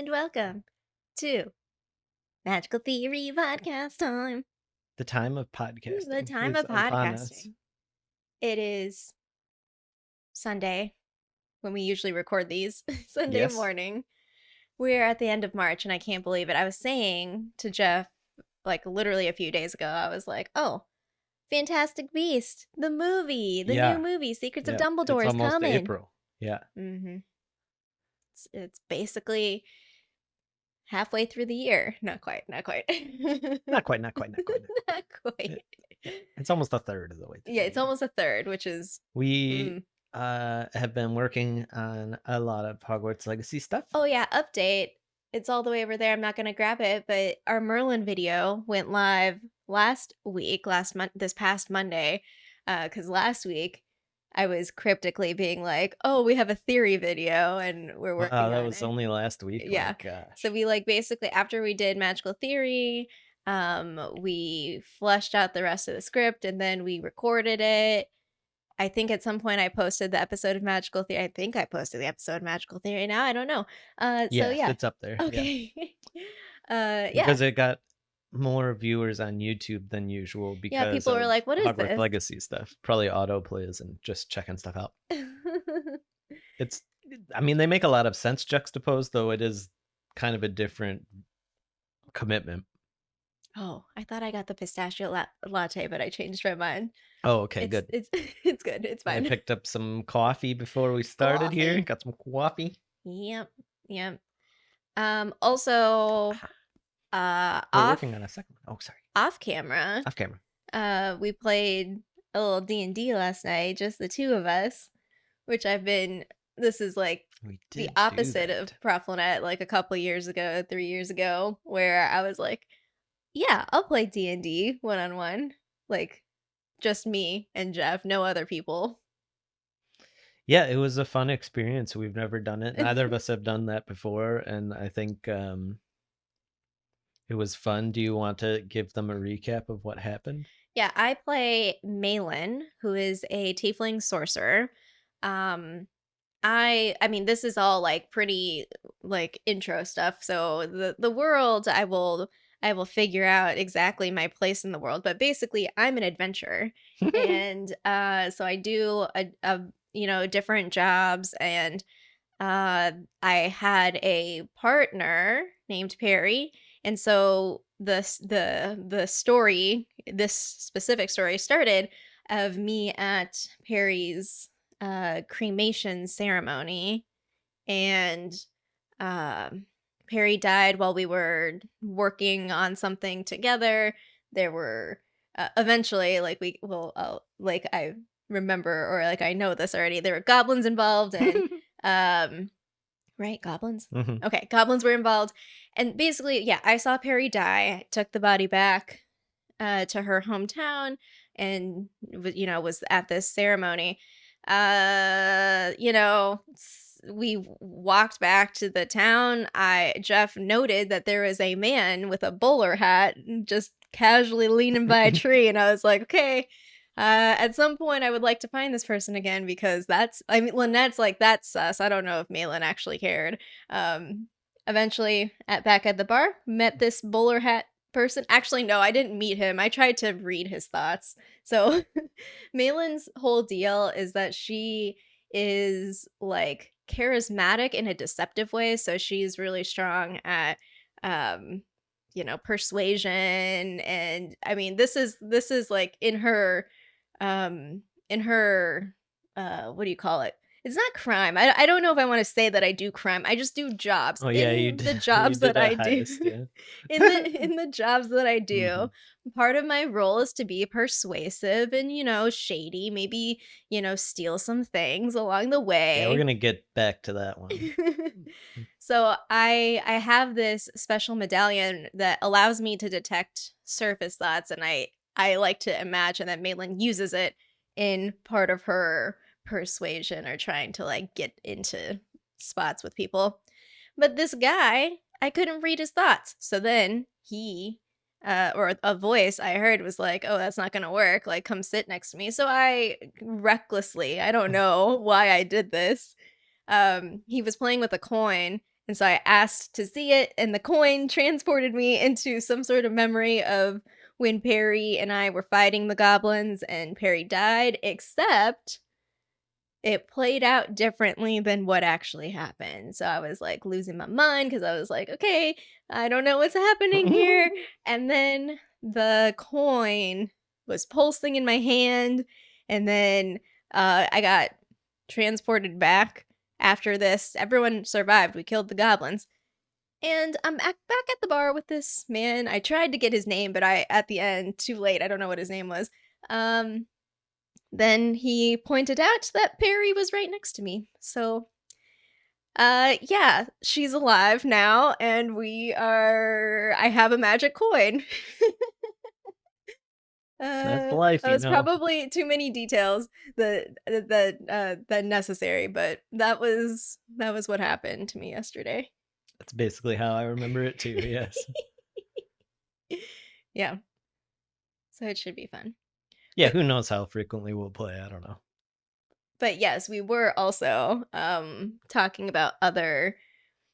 and welcome to Magical Theory Podcast Time. The time of podcasting. The time is of upon us. podcasting. It is Sunday when we usually record these. Sunday Yes. morning. We're at the end of March and I can't believe it. I was saying to Jeff, like literally a few days ago, I was like, oh, Fantastic Beast, the movie, the new movie, Secrets of Dumbledore it's is almost coming. April. Yeah. Mm-hmm. It's basically halfway through the year. Not quite. Not quite. Not quite. It's almost a third of the way through. Yeah, it's almost a third, which is... We have been working on a lot of Hogwarts Legacy stuff. Oh yeah, update. It's all the way over there. I'm not going to grab it, but our Merlin video went live this past Monday, because last week I was cryptically being like, oh, we have a theory video and we're working on it. That was only last week. Yeah. Oh, gosh. So we basically after we did Magical Theory, we fleshed out the rest of the script and then we recorded it. I think at some point I posted the episode of Magical Theory. I think I posted the episode of Magical Theory now. I don't know. It's up there. Okay. Yeah. Because it got more viewers on YouTube than usual because people were like, what is Hogwarts this? Legacy stuff. Probably auto plays and just checking stuff out. They make a lot of sense juxtaposed, though it is kind of a different commitment. Oh, I thought I got the pistachio latte, but I changed my mind. Oh, okay, good. It's good. It's fine. I picked up some coffee before we started here. Got some coffee. Yep. Also, we're working on a second one. Oh, sorry. Off camera. We played a little D&D last night, just the two of us, which this is like the opposite of Proflinet, like a couple years ago, 3 years ago, where I was like, yeah, I'll play D&D one-on-one, like just me and Jeff, no other people. Yeah, it was a fun experience. We've never done it. Neither of us have done that before, and I think it was fun. Do you want to give them a recap of what happened? Yeah, I play Malin, who is a tiefling sorcerer. I mean, this is all like pretty like intro stuff. So the world, I will figure out exactly my place in the world. But basically, I'm an adventurer, and so I do different jobs, and I had a partner named Perry, and so the story, this specific story, started of me at Perry's cremation ceremony, and Perry died while we were working on something together. There were eventually, I remember, or like I know this already, there were goblins involved, and right, goblins? Mm-hmm. Okay, goblins were involved, and basically, yeah, I saw Perry die, took the body back to her hometown, and was at this ceremony. We walked back to the town. Jeff noted that there was a man with a bowler hat just casually leaning by a tree, and I was like, okay, at some point I would like to find this person again, because Lynette's like, that's sus. I don't know if Malin actually cared. Eventually back at the bar, met this bowler hat person. Actually, no, I didn't meet him. I tried to read his thoughts. So Malin's whole deal is that she is like charismatic in a deceptive way. So she's really strong at persuasion, and I mean this is like in her what do you call it? It's not crime. I don't know if I want to say that I do crime. I just do jobs. Oh yeah, you the jobs that I do. Yeah. in the jobs that I do, Mm-hmm. part of my role is to be persuasive and shady, maybe steal some things along the way. Yeah, we're gonna get back to that one. So I have this special medallion that allows me to detect surface thoughts, and I like to imagine that Malin uses it in part of her persuasion or trying to like get into spots with people. But this guy, I couldn't read his thoughts. So then he or a voice I heard was like, oh, that's not gonna work, like come sit next to me. So I recklessly, I don't know why I did this, he was playing with a coin, And so I asked to see it, and the coin transported me into some sort of memory of when Perry and I were fighting the goblins and Perry died, except it played out differently than what actually happened. So I was like losing my mind because I was like, okay, I don't know what's happening here. And then the coin was pulsing in my hand, and then I got transported back after this. Everyone survived. We killed the goblins. And I'm back at the bar with this man. I tried to get his name, but at the end, too late. I don't know what his name was. Then he pointed out that Perry was right next to me. So, yeah, she's alive now, and I have a magic coin. That's life, That you was know. probably too many details that necessary, but that was what happened to me yesterday. That's basically how I remember it too, yes. Yeah. So it should be fun. Yeah, who knows how frequently we'll play, I don't know. But yes, we were also talking about other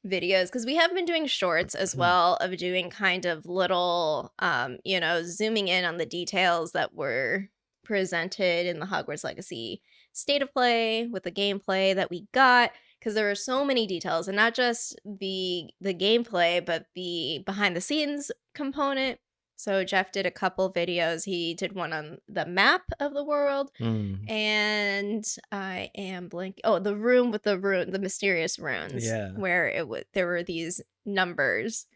videos because we have been doing shorts as well of doing kind of little zooming in on the details that were presented in the Hogwarts Legacy state of play with the gameplay that we got, because there were so many details, and not just the gameplay but the behind the scenes component. So Jeff did a couple videos. He did one on the map of the world, and I am blank. Oh, the room with the mysterious runes, Yeah. where there were these numbers,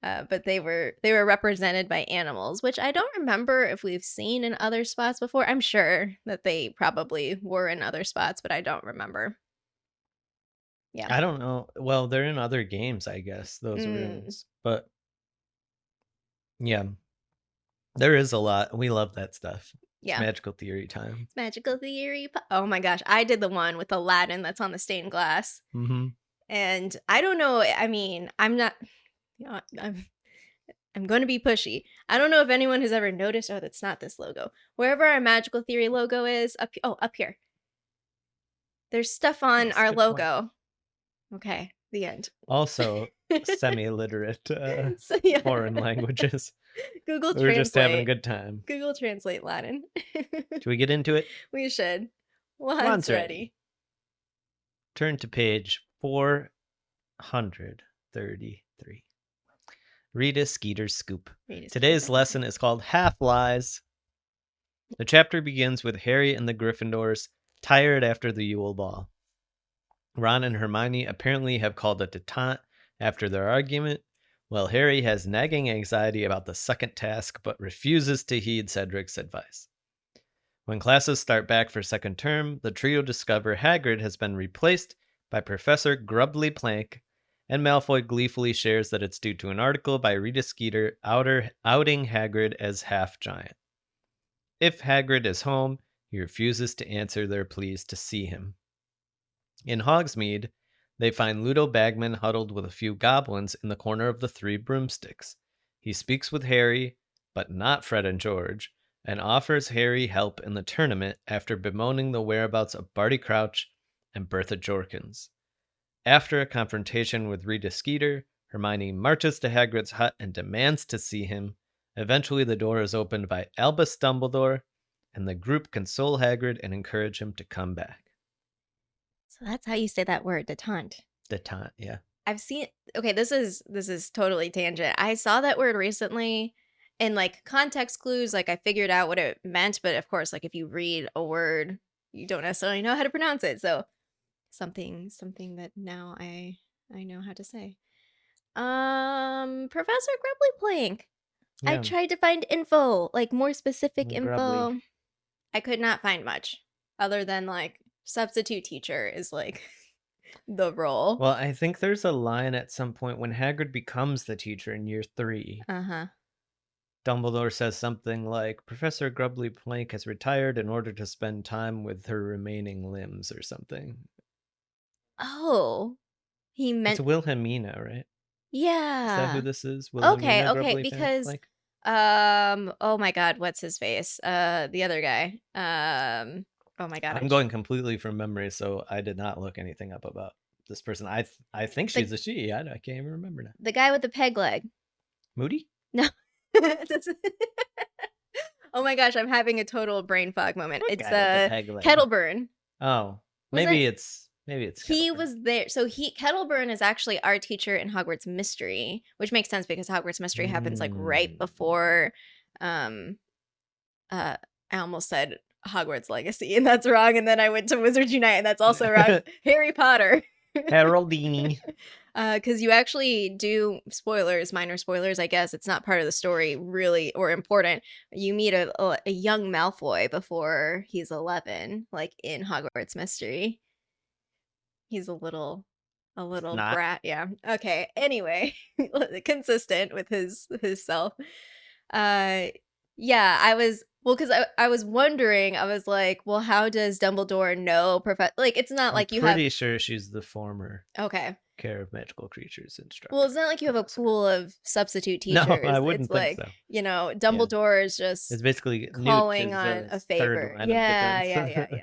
but they were represented by animals, which I don't remember if we've seen in other spots before. I'm sure that they probably were in other spots, but I don't remember. Yeah. I don't know. Well, they're in other games, I guess, those Mm, runes. But yeah, there is a lot. We love that stuff. It's yeah. magical theory time. Magical theory. Oh my gosh, I did the one with Aladdin that's on the stained glass. Mm-hmm. And I don't know. I mean, I'm not. You know, I'm going to be pushy. I don't know if anyone has ever noticed. Oh, that's not this logo. Wherever our magical theory logo is, up here. There's stuff on That's a our good point. logo. Okay, the end. Also, semi-literate So, yeah. foreign languages. Google We were just having a Translate. good time. Google Translate Latin. Should we get into it? We should. Once Once ready. ready. Turn to page 433. Rita Skeeter's Scoop. Today's lesson is called Half Lies. The chapter begins with Harry and the Gryffindors tired after the Yule Ball. Ron and Hermione apparently have called a detente after their argument, while Harry has nagging anxiety about the second task but refuses to heed Cedric's advice. When classes start back for second term, the trio discover Hagrid has been replaced by Professor Grubbly-Plank, and Malfoy gleefully shares that it's due to an article by Rita Skeeter outing Hagrid as half-giant. If Hagrid is home, he refuses to answer their pleas to see him. In Hogsmeade, they find Ludo Bagman huddled with a few goblins in the corner of the Three Broomsticks. He speaks with Harry, but not Fred and George, and offers Harry help in the tournament after bemoaning the whereabouts of Barty Crouch and Bertha Jorkins. After a confrontation with Rita Skeeter, Hermione marches to Hagrid's hut and demands to see him. Eventually, the door is opened by Albus Dumbledore, and the group console Hagrid and encourage him to come back. So that's how you say that word, detente. Detente, yeah. I've seen. Okay, this is totally tangent. I saw that word recently, and like context clues. Like I figured out what it meant, but of course, like if you read a word, you don't necessarily know how to pronounce it. So something that now I know how to say. Professor Grubbly-Plank. I Yeah. tried to find info, like more specific Grubbly. info. I could not find much other than like substitute teacher is like the role. Well, I think there's a line at some point when Hagrid becomes the teacher in year 3. Uh-huh. Dumbledore says something like, Professor Grubbly-Plank has retired in order to spend time with her remaining limbs or something. Oh. He It's meant Wilhelmina, right? Is that who yeah. this is? Okay, Wilhelmina okay, because Grubbly-Plank? oh my god, what's his face? The other guy. Oh my god, I'm going completely from memory, so I did not look anything up about this person. I think she's a she. I can't even remember now. The guy with the peg leg. Moody? No. Oh my gosh, I'm having a total brain fog moment. It's Kettleburn. Oh, maybe it's he was there. So Kettleburn is actually our teacher in Hogwarts Mystery, which makes sense because Hogwarts Mystery happens like right before I almost said Hogwarts Legacy, and that's wrong. And then I went to Wizards Unite, and that's also wrong. Harry Potter. Haroldini. Because you actually do minor spoilers, I guess. It's not part of the story really or important. You meet a young Malfoy before he's 11, like in Hogwarts Mystery. He's a little brat. Yeah. Okay. Anyway, consistent with his self. Yeah, I was because I was wondering. I was like, well, how does Dumbledore know Professor? Like, it's not like you have. I'm pretty sure she's the former. Okay. Care of Magical Creatures instructor. Well, it's not like you have a pool of substitute teachers. No, I wouldn't think so. You know, Dumbledore is just it's basically calling on a favor. Yeah.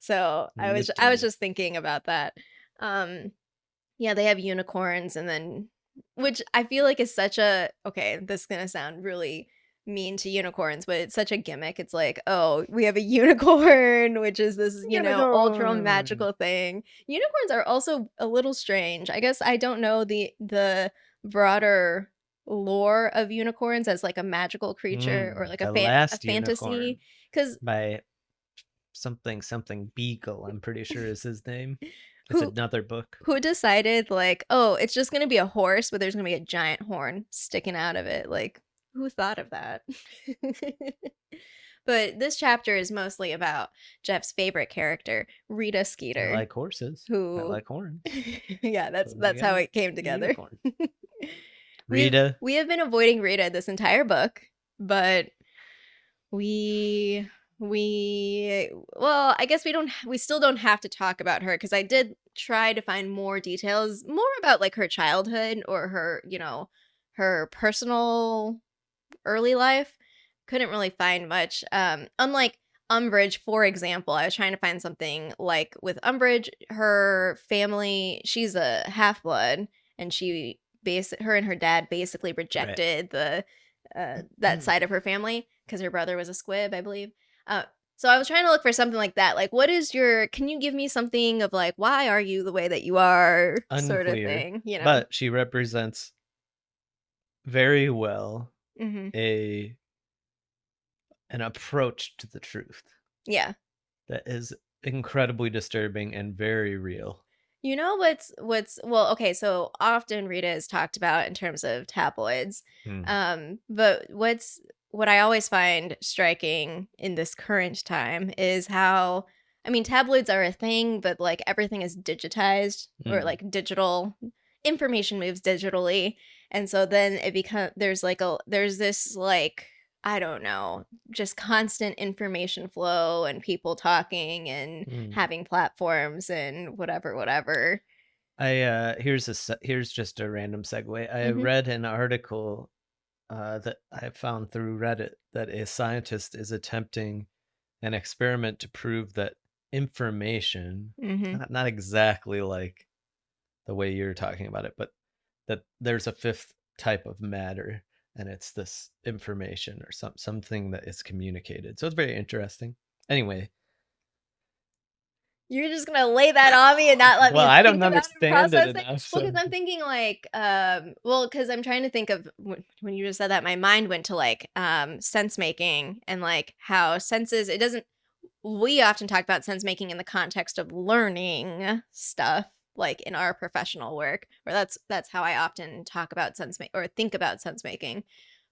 So I was just thinking about that. Yeah, they have unicorns, and then which I feel like is such a this is gonna sound really mean to unicorns, but it's such a gimmick. It's like, oh, we have a unicorn, which is this, ultra magical thing. Unicorns are also a little strange. I guess I don't know the broader lore of unicorns as like a magical creature or like a fantasy. Because by something Beagle, I'm pretty sure is his name. It's another book. Who decided like, oh, it's just gonna be a horse, but there's gonna be a giant horn sticking out of it? Like, who thought of that? But this chapter is mostly about Jeff's favorite character, Rita Skeeter. I like horses. I like horns. Yeah, that's how it came together. Rita. We have been avoiding Rita this entire book, but I guess we still don't have to talk about her, because I did try to find more details, more about like her childhood or her, her personal early life. Couldn't really find much. Unlike Umbridge, for example, I was trying to find something like with Umbridge, her family, she's a half-blood, and her and her dad basically rejected that side of her family because her brother was a squib, I believe. So I was trying to look for something like that. Like, can you give me something of like, why are you the way that you are? Unclear, sort of thing, But she represents very well an approach to the truth. Yeah. That is incredibly disturbing and very real. You know well, okay, so often Rita is talked about in terms of tabloids. But what I always find striking in this current time is how, I mean, tabloids are a thing, but like everything is digitized or like digital information moves digitally. And so then there's this like, I don't know, just constant information flow and people talking and having platforms and whatever. Here's just a random segue. I read an article that I found through Reddit that a scientist is attempting an experiment to prove that information, not exactly like the way you're talking about it, but that there's a fifth type of matter, and it's this information or something that is communicated. So it's very interesting. Anyway. You're just gonna lay that on me and not let me. I don't understand it enough. Well, because I'm thinking like, because I'm trying to think of when you just said that, my mind went to like sense making and like how senses. It doesn't. We often talk about sense making in the context of learning stuff, like in our professional work, or that's how I often talk about think about sense making.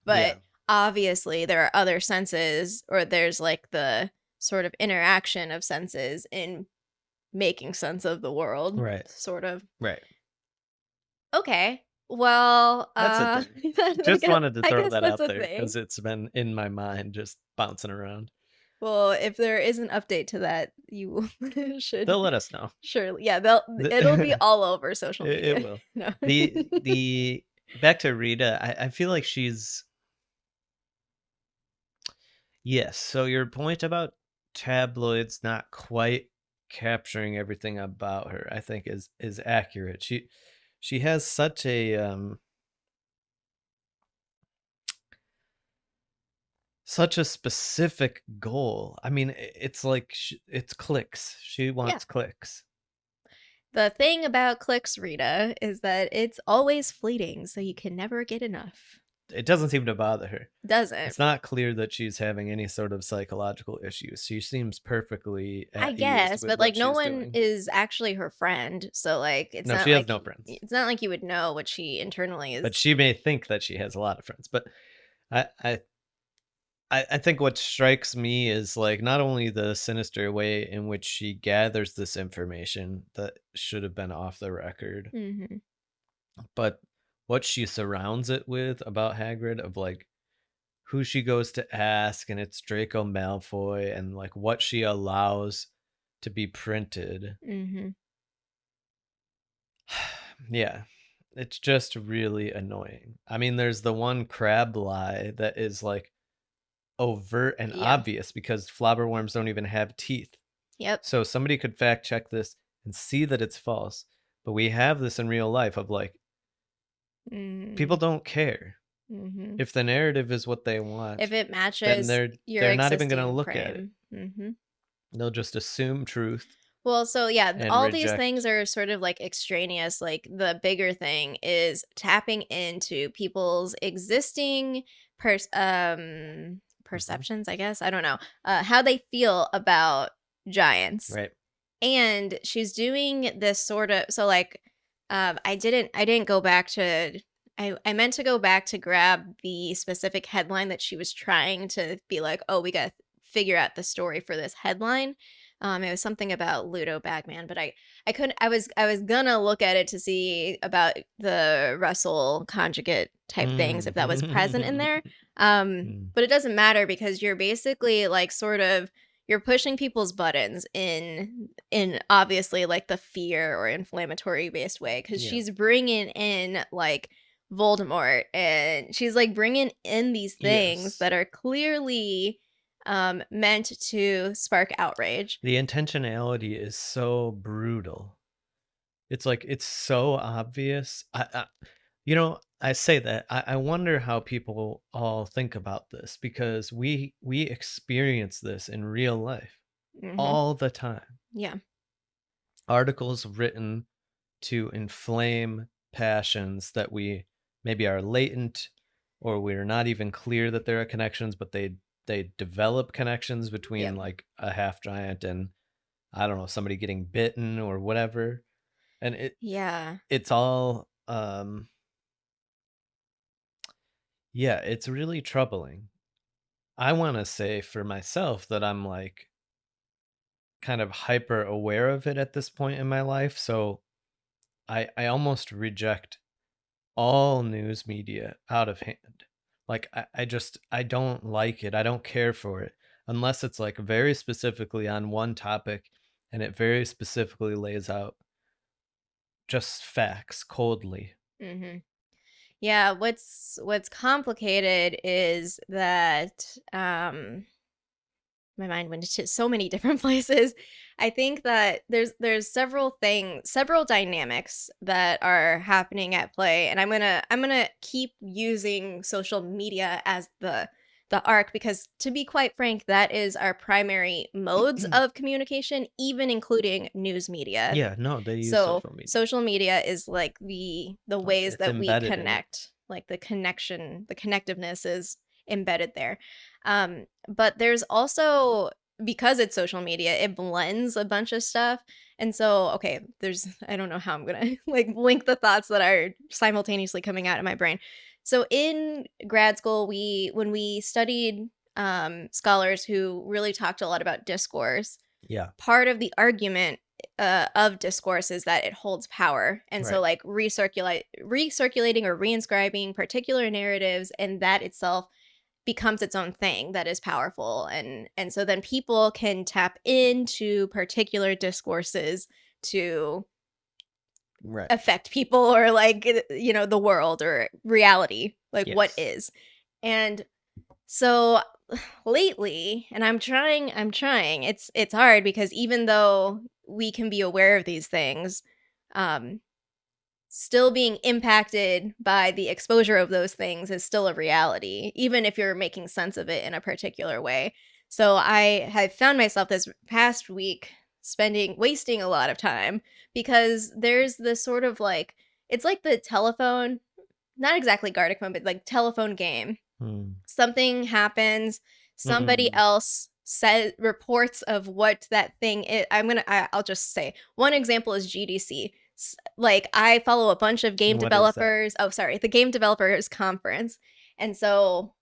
But obviously, there are other senses, or there's like the sort of interaction of senses in making sense of the world, right? Sort of, right. Okay, well, that's a thing. Just wanted to throw that out there because it's been in my mind, just bouncing around. Well, if there is an update to that, you should. They'll let us know. Surely, yeah. It'll be all over social media. It will. No. The back to Rita. I feel like she's. Yes. So your point about tabloids not quite capturing everything about her, I think is accurate. She has such a specific goal. I mean, it's like it's clicks. She wants clicks. The thing about clicks, Rita, is that it's always fleeting, so you can never get enough. It doesn't seem to bother her. Doesn't. It's not clear that she's having any sort of psychological issues. She seems perfectly at I ease guess, with but what like no she's one doing. is actually her friend, so like it's No, not she has like no friends. it's not like you would know what she internally is. But she may think that she has a lot of friends. But I think what strikes me is like not only the sinister way in which she gathers this information that should have been off the record, but what she surrounds it with about Hagrid, of like who she goes to ask, and it's Draco Malfoy, and like what she allows to be printed. Yeah, it's just really annoying. I mean, there's the one crab lie that is like overt and obvious because flobberworms don't even have teeth. Yep. So somebody could fact check this and see that it's false. But we have this in real life of like, people don't care. If the narrative is what they want, if it matches, then they're not even going to look at it. They'll just assume truth. Well, so yeah, all reject. These things are sort of like extraneous. Like the bigger thing is tapping into people's existing perceptions, I guess. I don't know. How they feel about giants. Right. And she's doing this sort of, so like I didn't go back to I meant to go back to grab the specific headline that she was trying to be like, oh, we got to figure out the story for this headline. It was something about Ludo Bagman, but I couldn't. I was gonna look at it to see about the Russell conjugate type things if that was present in there. But it doesn't matter because you're basically like sort of you're pushing people's buttons in obviously like the fear or inflammatory based way because she's bringing in like Voldemort and she's like bringing in these things that are clearly meant to spark outrage. The intentionality is so brutal. It's like it's so obvious. I say that I wonder how people all think about this because we experience this in real life all the time. Yeah. Articles written to inflame passions that we maybe are latent or we're not even clear that there are connections, but they develop connections between like a half giant and I don't know, somebody getting bitten or whatever. And it's all it's really troubling. I want to say for myself that I'm like kind of hyper aware of it at this point in my life, so I almost reject all news media out of hand. Like I don't like it. I don't care for it unless it's like very specifically on one topic and it very specifically lays out just facts coldly. Yeah, what's complicated is that my mind went to so many different places. I think that there's several dynamics that are happening at play, and I'm gonna keep using social media as the arc because, to be quite frank, that is our primary modes of communication, even including news media. Yeah, no, they use social media. Social media is like the ways that we connect, like the connectiveness is embedded there. But there's also, because it's social media, it blends a bunch of stuff. And so, okay, I don't know how I'm gonna like link the thoughts that are simultaneously coming out of my brain. So in grad school, when we studied scholars who really talked a lot about discourse, part of the argument of discourse is that it holds power. And so like recirculating or reinscribing particular narratives, and that itself becomes its own thing that is powerful. And so then people can tap into particular discourses to affect people or like, you know, the world or reality, like what is. And so lately, and I'm trying, it's hard because even though we can be aware of these things, still being impacted by the exposure of those things is still a reality, even if you're making sense of it in a particular way. So I have found myself this past week wasting a lot of time because there's this sort of like, it's like the telephone, not exactly Gartic phone, but like telephone game. Something happens, somebody else says reports of what that thing is. I'll just say one example is GDC. Like I follow a bunch of game developers. Oh, sorry, the Game Developers Conference. And so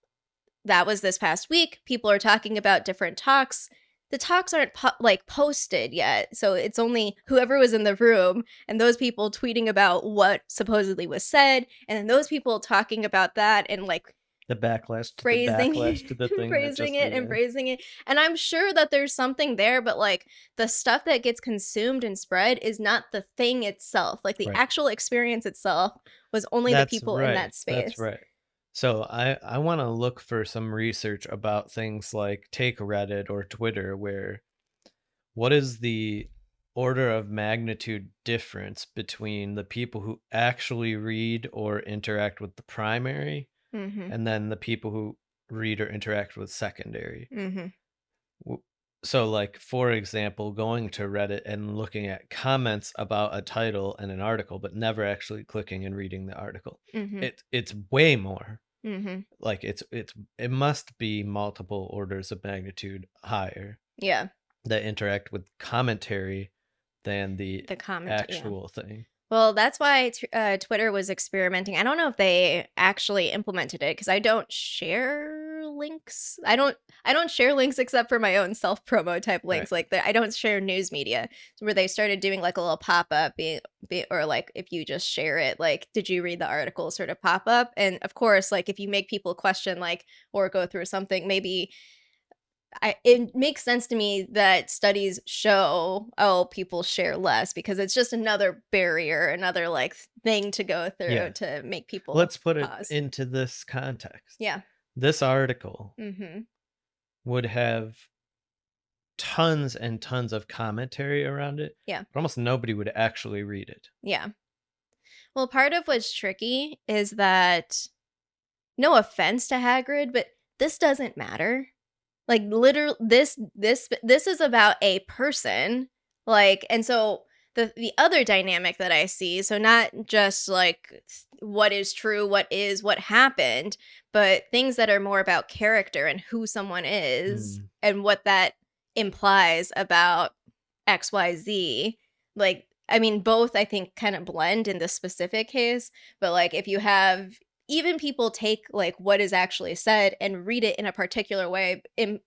that was this past week. People are talking about different talks. The talks aren't posted yet, so it's only whoever was in the room and those people tweeting about what supposedly was said, and then those people talking about that and like the backlash to praising the thing praising it and praising it. And I'm sure that there's something there, but like the stuff that gets consumed and spread is not the thing itself. Like the actual experience itself was only the people in that space. That's right. So I want to look for some research about things like take Reddit or Twitter, where what is the order of magnitude difference between the people who actually read or interact with the primary and then the people who read or interact with secondary. So like, for example, going to Reddit and looking at comments about a title and an article, but never actually clicking and reading the article. It's way more. Like it must be multiple orders of magnitude higher. Yeah. That interact with commentary than the actual thing. Well, that's why Twitter was experimenting. I don't know if they actually implemented it because I don't share links. I don't share links except for my own self promo type links. Like I don't share news media. So where they started doing like a little pop up, or like if you just share it, like did you read the article sort of pop up? And of course, like if you make people question like or go through something, maybe. It makes sense to me that studies show, people share less because it's just another barrier, another like thing to go through to make people Let's put pause. it into this context. Yeah. This article would have tons and tons of commentary around it. Yeah. But almost nobody would actually read it. Yeah. Well, part of what's tricky is that, no offense to Hagrid, but this doesn't matter. Like literally this is about a person. Like, and so the other dynamic that I see, so not just like what is true, what happened, but things that are more about character and who someone is and what that implies about XYZ. Like, I mean, both I think kind of blend in this specific case, but like if you have even people take like what is actually said and read it in a particular way,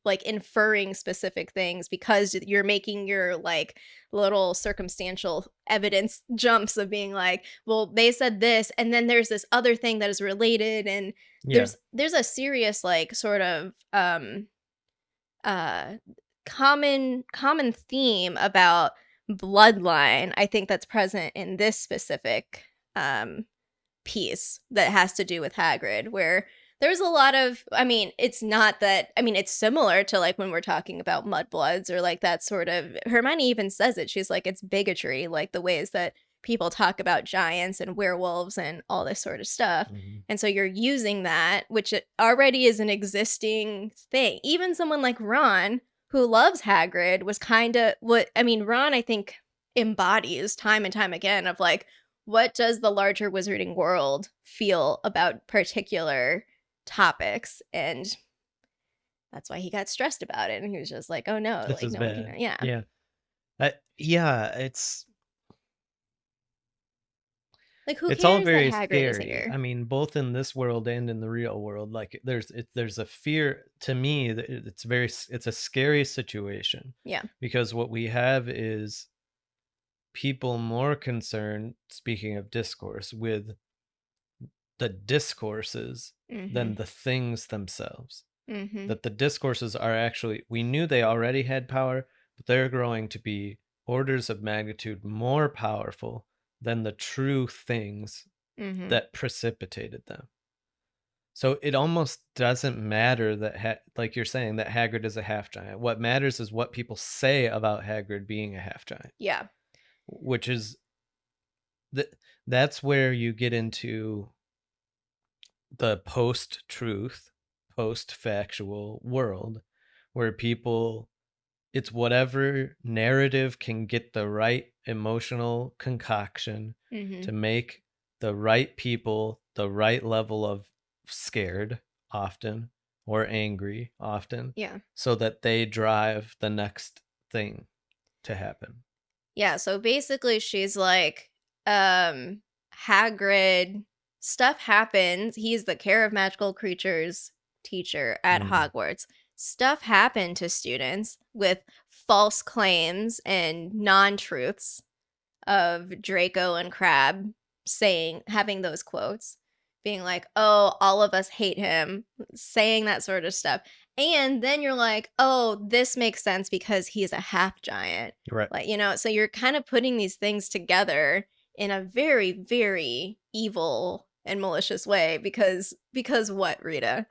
like inferring specific things because you're making your like little circumstantial evidence jumps of being like, well, they said this and then there's this other thing that is related, and there's a serious like sort of common theme about bloodline, I think, that's present in this specific piece that has to do with Hagrid, where there's a lot of, I mean, it's not that, I mean, it's similar to like when we're talking about mudbloods or like that sort of, Hermione even says it, she's like, it's bigotry, like the ways that people talk about giants and werewolves and all this sort of stuff. And so you're using that, which it already is an existing thing. Even someone like Ron, who loves Hagrid, was kind of Ron, I think, embodies time and time again of like, what does the larger wizarding world feel about particular topics? And that's why he got stressed about it. And he was just like, oh no, this like is no bad. one can, yeah. It's like, who it's cares all very that Hagrid is scary. here? I mean, both in this world and in the real world, like there's a fear to me that it's a scary situation. Yeah. Because what we have is people more concerned, speaking of discourse, with the discourses than the things themselves. That the discourses are actually, we knew they already had power, but they're growing to be orders of magnitude more powerful than the true things that precipitated them. So it almost doesn't matter that, like you're saying, that Hagrid is a half giant. What matters is what people say about Hagrid being a half giant. Yeah. Which is that's where you get into the post-truth, post-factual world, where people, it's whatever narrative can get the right emotional concoction to make the right people the right level of scared often, or angry often, Yeah. so that they drive the next thing to happen. Yeah, so basically she's like, Hagrid, stuff happens. He's the care of magical creatures teacher at Hogwarts. Stuff happened to students with false claims and non-truths of Draco and Crabbe having those quotes, being like, oh, all of us hate him, saying that sort of stuff. And then you're like, oh, this makes sense because he's a half giant. Right. Like, so you're kind of putting these things together in a very, very evil and malicious way because what, Rita?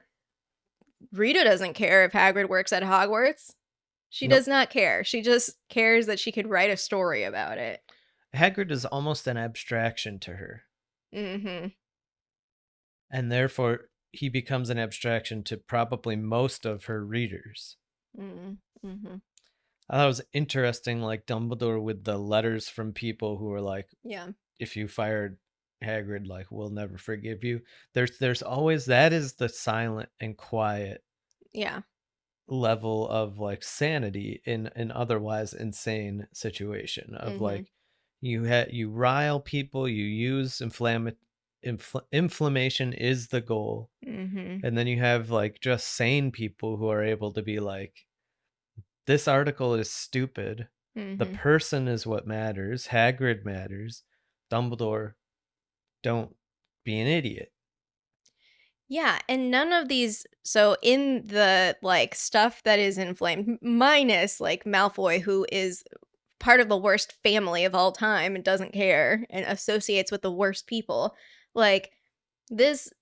Rita doesn't care if Hagrid works at Hogwarts. She does not care. She just cares that she could write a story about it. Hagrid is almost an abstraction to her. And therefore, he becomes an abstraction to probably most of her readers. I thought it was interesting, like Dumbledore with the letters from people who were like, yeah, if you fired Hagrid, like, we'll never forgive you. There's always, that is the silent and quiet level of like sanity in an otherwise insane situation of like, you rile people, you use inflammation is the goal, and then you have like just sane people who are able to be like, this article is stupid, the person is what matters, Hagrid matters, Dumbledore, don't be an idiot. Yeah, and none of these, so in the like stuff that is inflamed, minus like Malfoy, who is part of the worst family of all time and doesn't care and associates with the worst people, like this,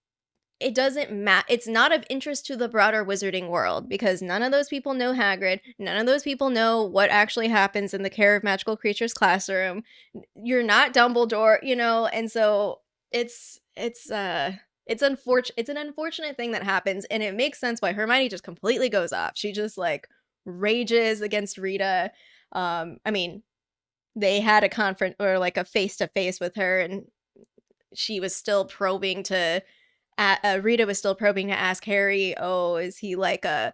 it doesn't matter. It's not of interest to the broader wizarding world because none of those people know Hagrid. None of those people know what actually happens in the care of magical creatures classroom. You're not Dumbledore, and so it's unfortunate. It's an unfortunate thing that happens, and it makes sense why Hermione just completely goes off. She just like rages against Rita. I mean, they had a conference or like a face to face with her, and she was still probing to. Rita was still probing to ask Harry, "Oh, is he like a,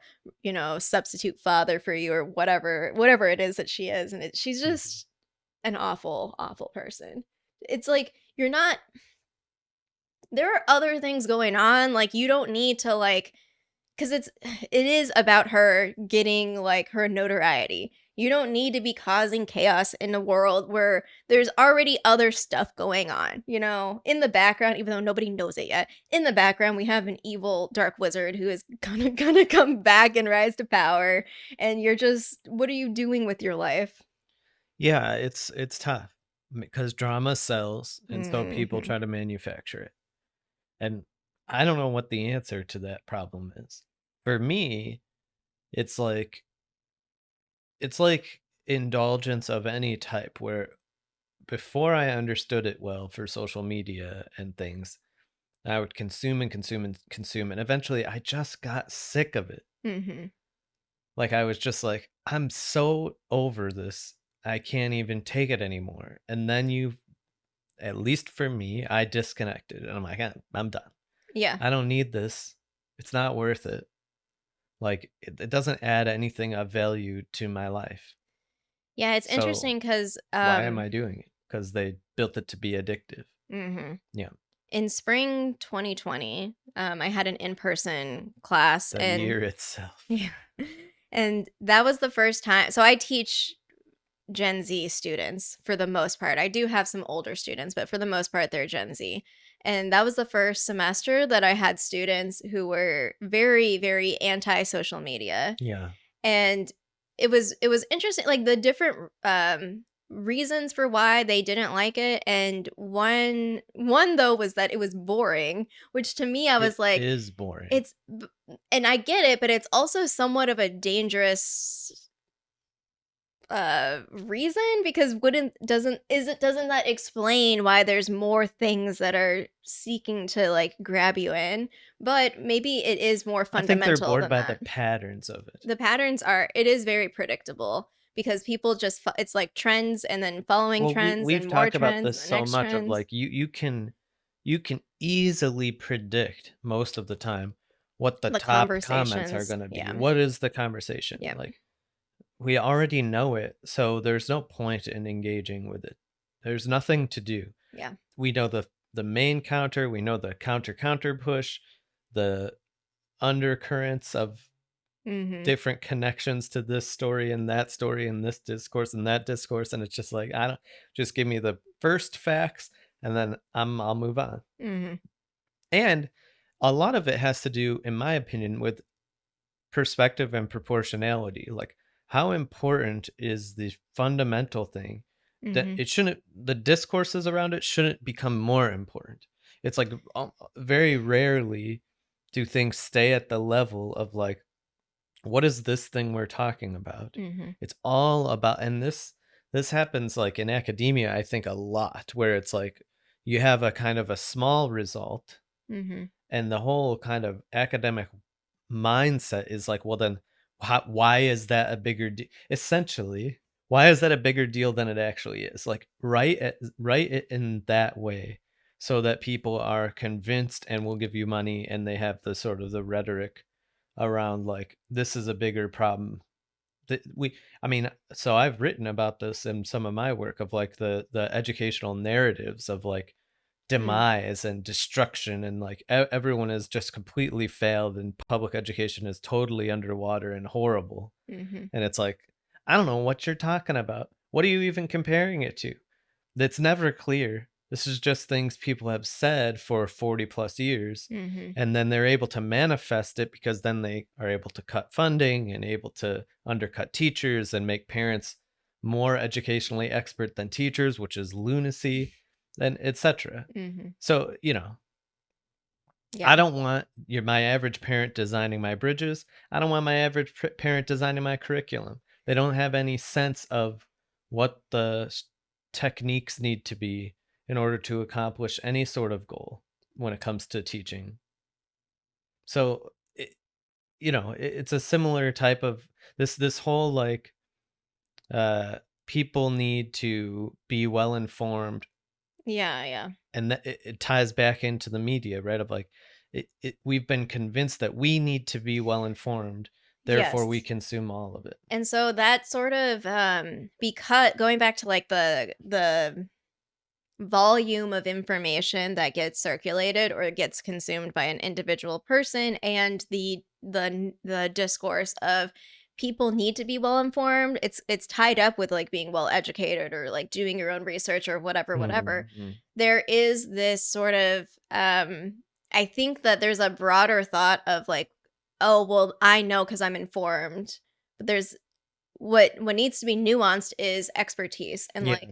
substitute father for you or whatever it is that she is?" And she's just an awful, awful person. It's like you're not. There are other things going on. Like you don't need to like, because it is about her getting like her notoriety. You don't need to be causing chaos in a world where there's already other stuff going on, in the background, even though nobody knows it yet. In the background, we have an evil dark wizard who is gonna come back and rise to power. And you're just, what are you doing with your life? Yeah, it's tough because drama sells, and so people try to manufacture it. And I don't know what the answer to that problem is. For me, it's like indulgence of any type, where before I understood it well for social media and things, I would consume and consume and consume, and eventually I just got sick of it. Like I was just like, I'm so over this, I can't even take it anymore. And then at least for me, I disconnected and I'm like, I'm done. Yeah. I don't need this. It's not worth it. Like it doesn't add anything of value to my life. Yeah, it's interesting because why am I doing it? Because they built it to be addictive. Yeah. In spring 2020, I had an in-person class. The year itself. Yeah. And that was the first time. So I teach Gen Z students for the most part. I do have some older students, but for the most part, they're Gen Z. And that was the first semester that I had students who were very, very anti-social media. Yeah. And it was interesting, like the different reasons for why they didn't like it, and one though was that it was boring, which to me I was like, it is boring. And I get it, but it's also somewhat of a dangerous reason, because doesn't that explain why there's more things that are seeking to like grab you in? But maybe it is more fundamental. I think they're bored than by that. The patterns of it. The patterns it is very predictable, because people just it's like trends and then following trends. We've and more talked about trends this and so next much trends. of like you can easily predict most of the time what the top comments are going to be. Yeah. What is the conversation? Yeah. Like, we already know it, so there's no point in engaging with it. There's nothing to do. Yeah. We know the main counter, we know the counter push, the undercurrents of different connections to this story and this discourse and that discourse, and it's just like, I don't, just give me the first facts and then I'll move on. And a lot of it has to do, in my opinion, with perspective and proportionality. Like, how important is the fundamental thing that it shouldn't, the discourses around it shouldn't become more important. It's like very rarely do things stay at the level of like, what is this thing we're talking about? It's all about, and this happens like in academia, I think, a lot, where it's like you have a kind of a small result, and the whole kind of academic mindset is like, well, then why is that a bigger deal? Essentially, why is that a bigger deal than it actually is? Like, write it in that way so that people are convinced and will give you money, and they have the sort of the rhetoric around like, this is a bigger problem. So I've written about this in some of my work of like the educational narratives of like demise and destruction, and like everyone is just completely failed and public education is totally underwater and horrible. And it's like, I don't know what you're talking about. What are you even comparing it to? That's never clear. This is just things people have said for 40 plus years. And then they're able to manifest it because then they are able to cut funding and able to undercut teachers and make parents more educationally expert than teachers, which is lunacy, and etc. So, I don't want my average parent designing my bridges. I don't want my average parent designing my curriculum. They don't have any sense of what the techniques need to be in order to accomplish any sort of goal when it comes to teaching. So, it's a similar type of this whole like, people need to be well informed. Yeah. And it ties back into the media, right? Of like, we've been convinced that we need to be well informed, therefore we consume all of it. And so that sort of because going back to like the volume of information that gets circulated or gets consumed by an individual person, and the discourse of people need to be well informed, it's tied up with like being well educated or like doing your own research or whatever. There is this sort of I think that there's a broader thought of like, oh well, I know because I'm informed, but there's what needs to be nuanced is expertise, and like,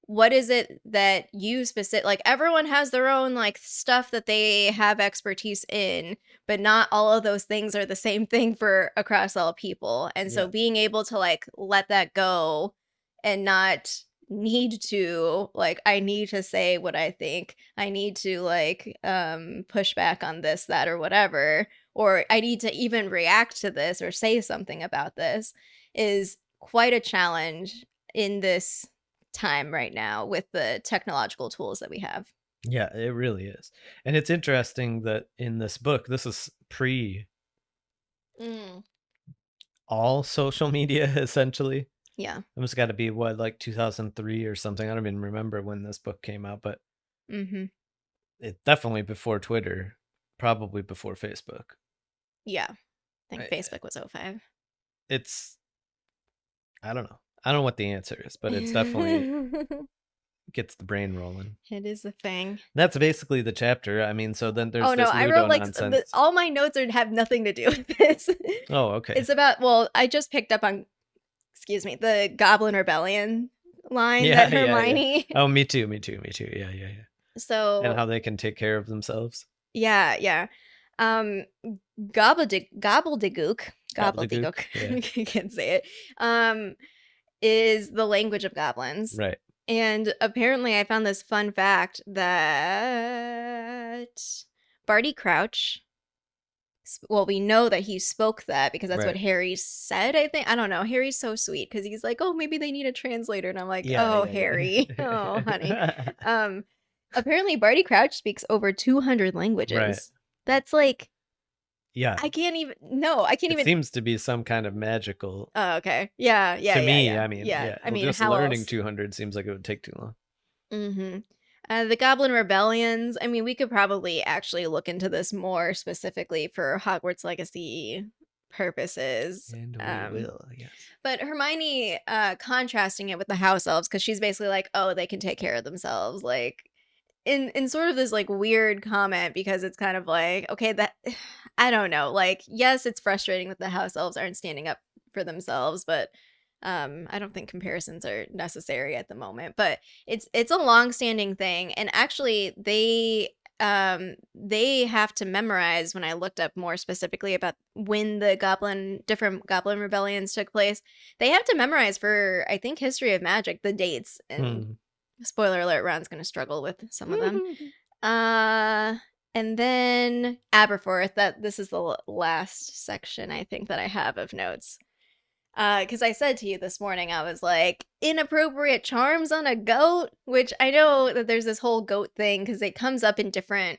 what is it that you like, everyone has their own like stuff that they have expertise in, but not all of those things are the same thing for across all people. And so being able to like let that go and not need to like, I need to say what I think, I need to like push back on this, that, or whatever, or I need to even react to this or say something about this, is quite a challenge in this time right now with the technological tools that we have. Yeah, it really is. And it's interesting that in this book, this is pre all social media, essentially. Yeah. It must got to be what, like 2003 or something. I don't even remember when this book came out, but it's definitely before Twitter, probably before Facebook. Yeah. I think Facebook was 05. It's, I don't know. I don't know what the answer is, but it's definitely gets the brain rolling. It is a thing. That's basically the chapter. I mean, so then there's this I Ludo wrote like nonsense. all my notes have nothing to do with this. Oh, okay. It's about, well, I just picked up on, excuse me, the Goblin Rebellion line that Hermione. Oh, me too. Yeah. So and how they can take care of themselves. Yeah. Gobbledygook. Yeah. I can't say it. Is the language of goblins. Right. And apparently I found this fun fact that Barty Crouch, well, we know that he spoke that because that's what Harry said, I think. I don't know. Harry's so sweet because he's like, oh, maybe they need a translator. And I'm like, Harry. Oh, honey. Apparently Barty Crouch speaks over 200 languages. Right. That's like... Yeah. I can't even... No, I can't even... It seems to be some kind of magical... Oh, okay. Yeah. To me, I mean, just how learning else? 200 seems like it would take too long. Mm-hmm. The Goblin Rebellions. I mean, we could probably actually look into this more specifically for Hogwarts Legacy purposes. And we will, yes. But Hermione contrasting it with the house elves, because she's basically like, oh, they can take care of themselves. Like, in sort of this like weird comment, because it's kind of like, okay, that I don't know. Like, yes, it's frustrating that the house elves aren't standing up for themselves, but I don't think comparisons are necessary at the moment. But it's a long-standing thing, and actually they have to memorize. When I looked up more specifically about when the different goblin rebellions took place, they have to memorize for, I think, History of Magic, the dates. And spoiler alert, Ron's gonna struggle with some of them. And then Aberforth, this is the last section I think that I have of notes. Because I said to you this morning, I was like, inappropriate charms on a goat, which I know that there's this whole goat thing because it comes up in different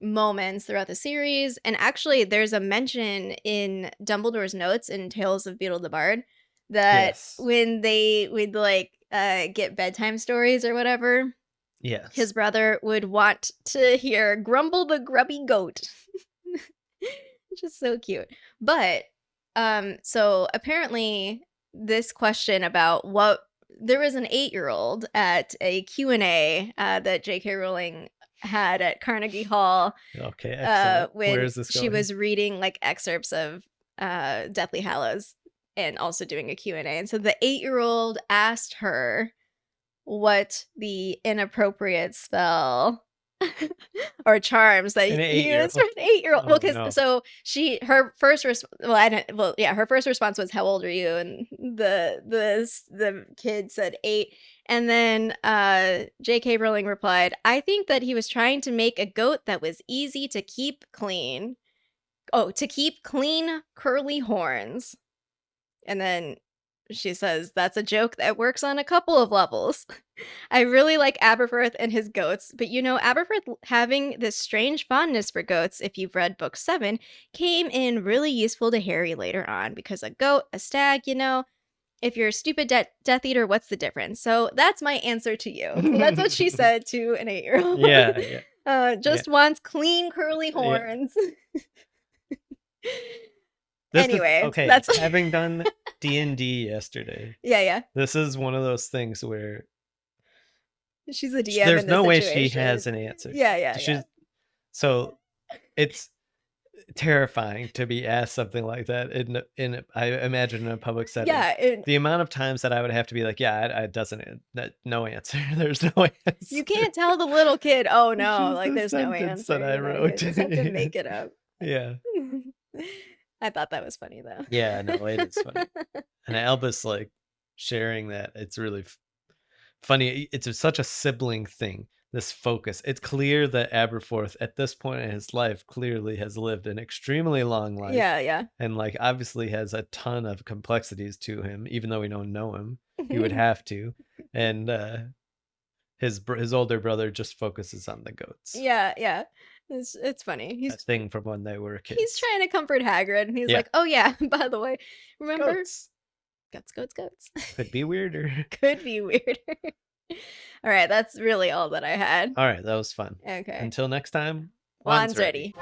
moments throughout the series. And actually, there's a mention in Dumbledore's notes in Tales of Beedle the Bard that when they would like get bedtime stories or whatever, his brother would want to hear Grumble the Grubby Goat, which is so cute. But so apparently this question about there was an 8-year-old at a Q&A that J.K. Rowling had at Carnegie Hall. Okay, excellent. When Where is this going? She was reading like excerpts of Deathly Hallows and also doing a Q&A. And so the 8-year-old asked her what the inappropriate spell or charms that he used for an 8-year-old. Well, because so her first response was, "How old are you?" And the kid said 8, and then J.K. Rowling replied, "I think that he was trying to make a goat that was easy to keep clean. Oh, to keep clean curly horns." And then she says, "That's a joke that works on a couple of levels. I really like Aberforth and his goats, but you know, Aberforth having this strange fondness for goats, if you've read book 7, came in really useful to Harry later on, because a goat, a stag, you know, if you're a stupid Death Eater, what's the difference?" So that's my answer to you. So that's what she said to an 8-year-old. Yeah. Wants clean curly horns. Yeah. Anyway, that's having done D&D yesterday. Yeah. This is one of those things where she's a DM. There's no way she has an answer. Yeah. So it's terrifying to be asked something like that in I imagine in a public setting. Yeah. The amount of times that I would have to be like, no answer. There's no answer. You can't tell the little kid, oh no, like there's no answer that I wrote. You just have to make it up. Yeah. I thought that was funny though. Yeah, no, it is funny. And Albus like sharing that, it's really funny. It's such a sibling thing, this focus. It's clear that Aberforth at this point in his life clearly has lived an extremely long life. Yeah. And like obviously has a ton of complexities to him, even though we don't know him. He would have to. And his older brother just focuses on the goats. Yeah. It's funny. He's that thing from when they were kids. He's trying to comfort Hagrid, and he's like, "Oh yeah, by the way, remember goats. Goats. Could be weirder. All right, that's really all that I had. All right, that was fun. Okay. Until next time, Wands ready.